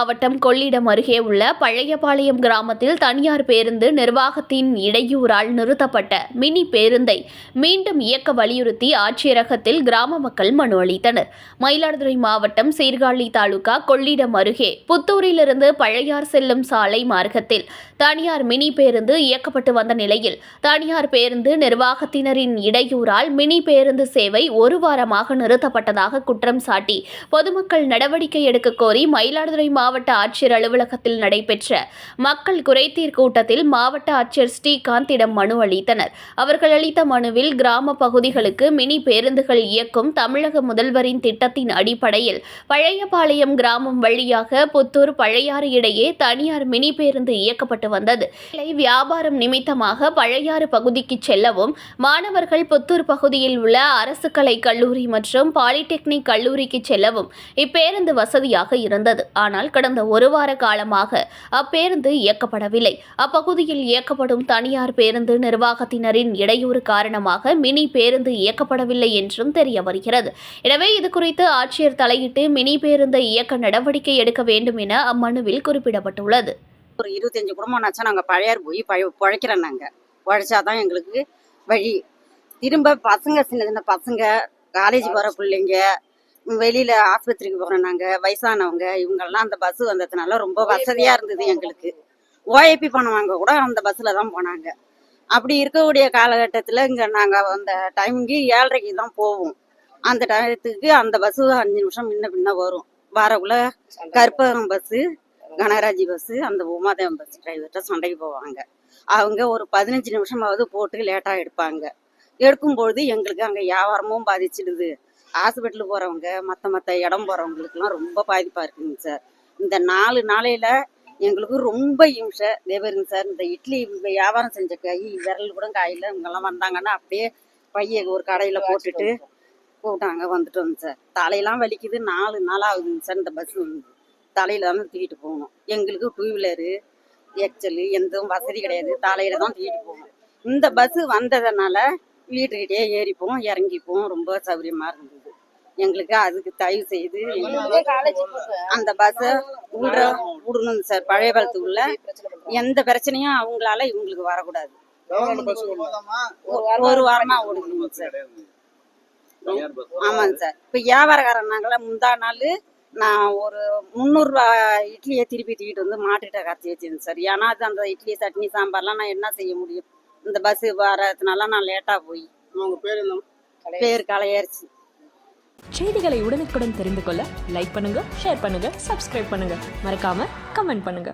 மாவட்டம் கொள்ளிடம் அருகே உள்ள பழையபாளையம் கிராமத்தில் தனியார் பேருந்து நிர்வாகத்தின் இடையூறால் நிறுத்தப்பட்ட மினி பேருந்தை மீண்டும் இயக்க வலியுறுத்தி ஆட்சியரகத்தில் கிராம மக்கள் மனு அளித்தனர். மயிலாடுதுறை மாவட்டம் சீர்காழி தாலுகா கொள்ளிடம் அருகே புத்தூரிலிருந்து பழையார் செல்லும் சாலை மார்க்கத்தில் தனியார் மினி பேருந்து இயக்கப்பட்டு வந்த நிலையில் தனியார் பேருந்து நிர்வாகத்தினரின் இடையூறால் மினி பேருந்து சேவை ஒரு வாரமாக நிறுத்தப்பட்டதாக குற்றம் சாட்டி பொதுமக்கள் நடவடிக்கை எடுக்க கோரி மயிலாடுதுறை மாவட்ட ஆட்சியர் அலுவலகத்தில் நடைபெற்ற மக்கள் குறைதீர் கூட்டத்தில் மாவட்ட ஆட்சியர் ஸ்ரீகாந்திடம் மனு அளித்தனர். அவர்கள் அளித்த மனுவில் கிராம பகுதிகளுக்கு மினி பேருந்துகள் இயக்கும் தமிழக முதல்வரின் திட்டத்தின் அடிப்படையில் பழையபாளையம் கிராமம் வழியாக புத்தூர் பழையாறு இடையே தனியார் மினி பேருந்து இயக்கப்பட்டு வந்தது. வியாபாரம் நிமித்தமாக பழையாறு பகுதிக்கு செல்லவும் மாணவர்கள் புத்தூர் பகுதியில் உள்ள அரசு கலை கல்லூரி மற்றும் பாலிடெக்னிக் கல்லூரிக்கு செல்லவும் இப்பேருந்து வசதியாக இருந்தது. ஆனால் கடந்த ஒரு வார காலமாக அப்பேருந்து இயக்கப்படவில்லை. அப்பகுதியில் இயக்கப்படும் தனியார் பேருந்து நிர்வாகத்தினரின் இடையூறு காரணமாக மினி பேருந்து இயக்கப்படவில்லை என்றும் தெரிய வருகிறது. எனவே இதுகுறித்து ஆட்சியர் தலையிட்டு மினி பேருந்தை இயக்க நடவடிக்கை எடுக்க வேண்டும் என அம்மனுவில் குறிப்பிடப்பட்டுள்ளது. ஒரு 25 குடும்பம்னாச்சும் நாங்கள் பழையாறு போய் பிழைக்கிறோம். நாங்கள் உழைச்சாதான் எங்களுக்கு வழி. திரும்ப பசங்க சின்ன சின்ன பசங்க காலேஜ் போகிற பிள்ளைங்க வெளியில் ஆஸ்பத்திரிக்கு போகிறோம். நாங்கள் வயசானவங்க இவங்கெல்லாம் அந்த பஸ் வந்ததுனால ரொம்ப வசதியாக இருந்தது எங்களுக்கு. ஓஏபி பணம் வாங்க கூட அந்த பஸ்ஸில் தான் போனாங்க. அப்படி இருக்கக்கூடிய காலகட்டத்தில் இங்கே நாங்கள் அந்த டைமுக்கு 7:30 தான் போவோம். அந்த டயத்துக்கு அந்த பஸ்ஸு 5 நிமிஷம் முன்ன வரும். வரக்குள்ள கற்பகம் பஸ்ஸு, கனகராஜி பஸ்ஸு, அந்த உமாதேவன் பஸ் டிரைவர்கிட்ட சண்டைக்கு போவாங்க. அவங்க ஒரு 15 நிமிஷமாவது போட்டு லேட்டாக எடுப்பாங்க. எடுக்கும்பொழுது எங்களுக்கு அங்கே வியாபாரமும் பாதிச்சிடுது. ஹாஸ்பிட்டலுக்கு போகிறவங்க மற்ற இடம் போகிறவங்களுக்குலாம் ரொம்ப பாதிப்பாக இருக்குங்க சார். இந்த 4 நாளையில் எங்களுக்கு ரொம்ப இம்சை தேவருங்க சார். இந்த இட்லி வியாபாரம் செஞ்ச கை விரல் கூட காயில் இவங்கெல்லாம் வந்தாங்கன்னா அப்படியே பைய ஒரு கடையில் போட்டுட்டு போட்டாங்க வந்துட்டோங்க சார். தலையெல்லாம் வலிக்குது. 4 நாள் ஆகுதுங்க சார். இந்த பஸ் வந்து தலையில் தானே தூக்கிட்டு போகணும். எங்களுக்கு 2 வீலரு எக்ஸல் எந்த வசதி கிடையாது. தலையில் தான் தூக்கிட்டு போகணும். இந்த பஸ்ஸு வந்ததுனால வீட்டுக்கிட்டே ஏறிப்போம் இறங்கிப்போம். ரொம்ப சௌகரியமாக இருந்தது எங்களுக்கு. அதுக்கு தயவு செய்து அந்த பஸ்ஸை விடணுங்க சார். பழைய பாலத்துக்குள்ள எந்த பிரச்சனையும் அவங்களால இவங்களுக்கு வரக்கூடாது. ஒரு வாரமா ஓடுதுங்க சார். ஆமாங்க சார். இப்போ வியாபாரக்காரனாங்கள முந்தா நாள் நான் ஒரு 300 ரூபா இட்லியை திருப்பி தூக்கிட்டு வந்து மாட்டுக்கிட்ட கரைச்சி வச்சிருந்தேன் சார். ஏன்னா அது அந்த இட்லி சட்னி சாம்பார்லாம் நான் என்ன செய்ய முடியும்? இந்த பஸ் வரதுனால நான் லேட்டாக போய் பேர் கலையாயிருச்சு. செய்திகளை உடனுக்குடன் தெரிந்து கொள்ள லைக் பண்ணுங்க, ஷேர் பண்ணுங்க, சப்ஸ்கிரைப் பண்ணுங்க, மறக்காம கமெண்ட் பண்ணுங்க.